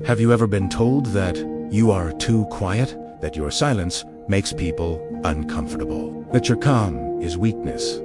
Have you ever been told that you are too quiet? That your silence makes people uncomfortable? That your calm is weakness?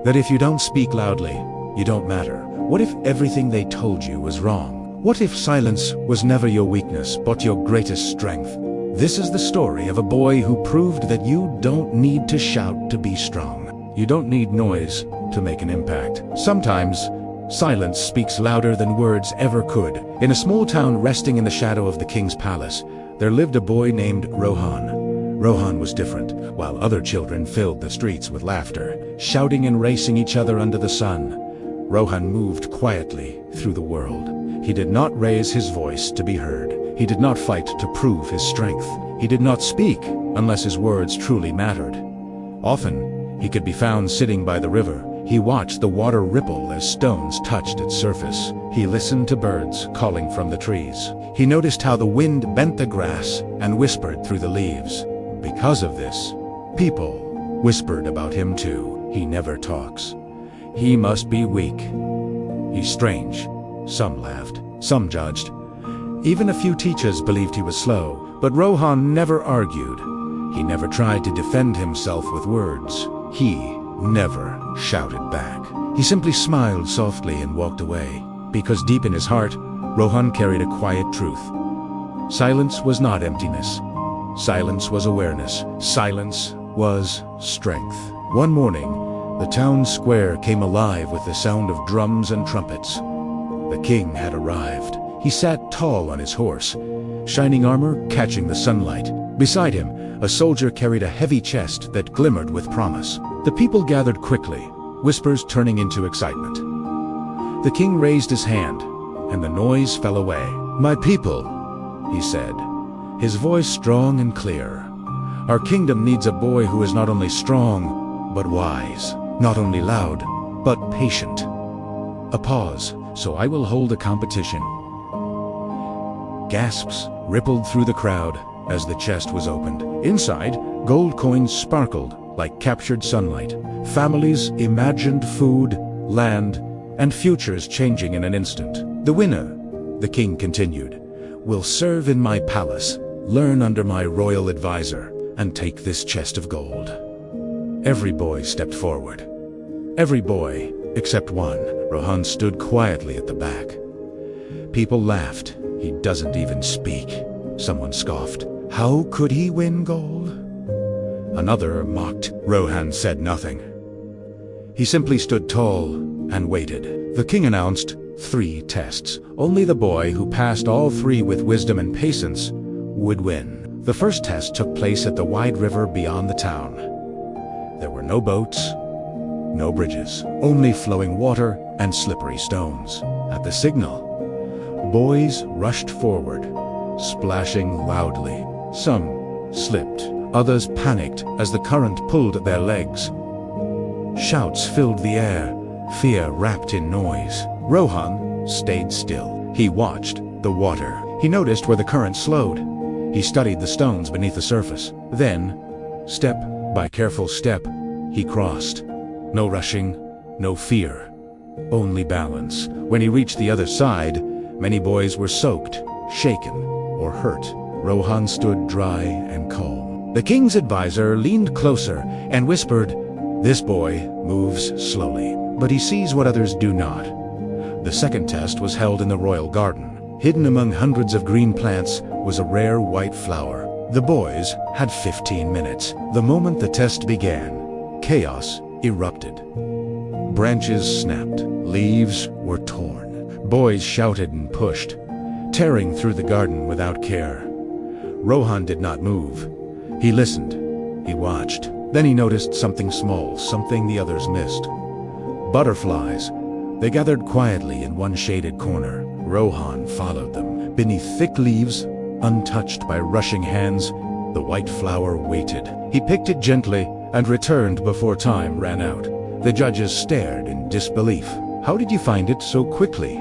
That if you don't speak loudly, you don't matter? What if everything they told you was wrong? What if silence was never your weakness, but your greatest strength? This is the story of a boy who proved that you don't need to shout to be strong. You don't need noise to make an impact. Sometimes, silence speaks louder than words ever could. In a small town resting in the shadow of the king's palace, there lived a boy named Rohan. Rohan was different. While other children filled the streets with laughter, shouting and racing each other under the sun, Rohan moved quietly through the world. He did not raise his voice to be heard. He did not fight to prove his strength. He did not speak unless his words truly mattered. Often, he could be found sitting by the river. He watched the water ripple as stones touched its surface. He listened to birds calling from the trees. He noticed how the wind bent the grass and whispered through the leaves. Because of this, people whispered about him too. He never talks. He must be weak. He's strange. Some laughed. Some judged. Even a few teachers believed he was slow. But Rohan never argued. He never tried to defend himself with words. He never shouted back. He simply smiled softly and walked away. Because deep in his heart, Rohan carried a quiet truth. Silence was not emptiness. Silence was awareness. Silence was strength. One morning, the town square came alive with the sound of drums and trumpets. The king had arrived. He sat tall on his horse, shining armor catching the sunlight. Beside him, a soldier carried a heavy chest that glimmered with promise. The people gathered quickly, whispers turning into excitement. The king raised his hand, and the noise fell away. "My people," he said, his voice strong and clear. "Our kingdom needs a boy who is not only strong, but wise. Not only loud, but patient." A pause. "So I will hold a competition." Gasps rippled through the crowd as the chest was opened. Inside, gold coins sparkled like captured sunlight. Families imagined food, land, and futures changing in an instant. "The winner," the king continued, "will serve in my palace, learn under my royal advisor, and take this chest of gold." Every boy stepped forward. Every boy, except one. Rohan stood quietly at the back. People laughed. "He doesn't even speak." Someone scoffed. "How could he win gold?" Another mocked. Rohan said nothing. He simply stood tall and waited. The king announced 3 tests. Only the boy who passed all 3 with wisdom and patience would win. The first test took place at the wide river beyond the town. There were no boats, no bridges, only flowing water and slippery stones. At the signal, boys rushed forward, splashing loudly. Some slipped, others panicked as the current pulled at their legs. Shouts filled the air, fear wrapped in noise. Rohan stayed still. He watched the water. He noticed where the current slowed. He studied the stones beneath the surface. Then, step by careful step, he crossed. No rushing, no fear, only balance. When he reached the other side, many boys were soaked, shaken, or hurt. Rohan stood dry and calm. The king's advisor leaned closer and whispered, "This boy moves slowly, but he sees what others do not." The second test was held in the royal garden. Hidden among hundreds of green plants was a rare white flower. The boys had 15 minutes. The moment the test began, chaos erupted. Branches snapped, leaves were torn. Boys shouted and pushed, tearing through the garden without care. Rohan did not move. He listened. He watched. Then he noticed something small, something the others missed. Butterflies. They gathered quietly in one shaded corner. Rohan followed them. Beneath thick leaves, untouched by rushing hands, the white flower waited. He picked it gently and returned before time ran out. The judges stared in disbelief. "How did you find it so quickly?"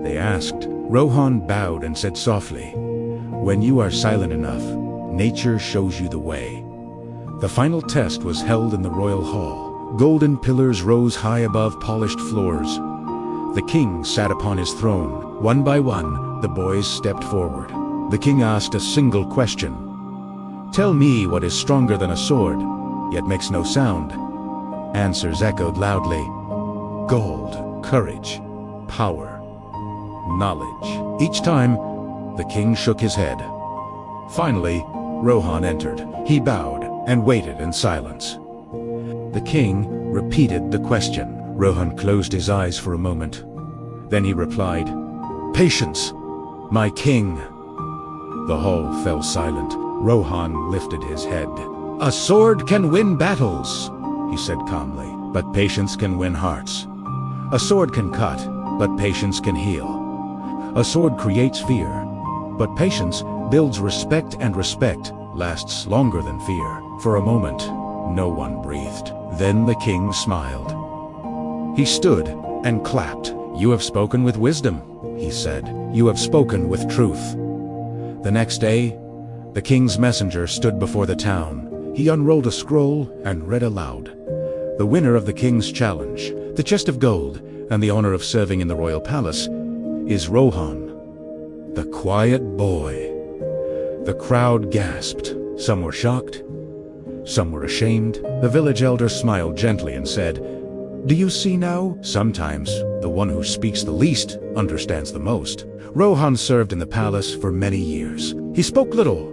they asked. Rohan bowed and said softly, "When you are silent enough, nature shows you the way." The final test was held in the royal hall. Golden pillars rose high above polished floors. The king sat upon his throne. One by one, The boys stepped forward. The king asked a single question. "Tell me what is stronger than a sword, yet makes no sound." Answers echoed loudly. Gold, courage, power, knowledge. Each time, the king shook his head. Finally, Rohan entered. He bowed and waited in silence. The king repeated the question. Rohan closed his eyes for a moment. Then he replied, "Patience, my king." The hall fell silent. Rohan lifted his head. "A sword can win battles," he said calmly, "but patience can win hearts. A sword can cut, but patience can heal. A sword creates fear, but patience builds respect, and respect lasts longer than fear." For a moment, no one breathed. Then the king smiled. He stood and clapped. "You have spoken with wisdom," he said. "You have spoken with truth." The next day, the king's messenger stood before the town. He unrolled a scroll and read aloud. "The winner of the king's challenge, the chest of gold, and the honor of serving in the royal palace is Rohan, the quiet boy." The crowd gasped. Some were shocked. Some were ashamed. The village elder smiled gently and said, "Do you see now? Sometimes the one who speaks the least understands the most." Rohan served in the palace for many years. He spoke little,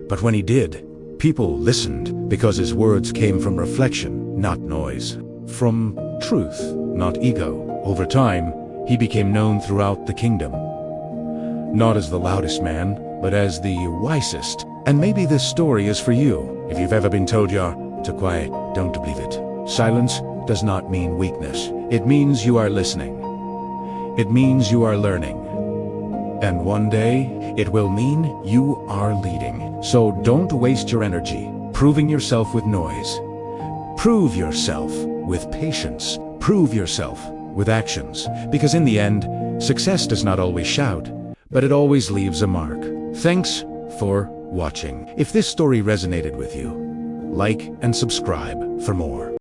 but when he did, people listened because his words came from reflection, not noise. From truth, not ego. Over time, he became known throughout the kingdom. Not as the loudest man, but as the wisest. And maybe this story is for you. If you've ever been told you're too quiet, don't believe it. Silence does not mean weakness. It means you are listening. It means you are learning. And one day, it will mean you are leading. So don't waste your energy proving yourself with noise. Prove yourself with patience. Prove yourself with actions. Because in the end, success does not always shout, but it always leaves a mark. Thanks for watching. If this story resonated with you, like and subscribe for more.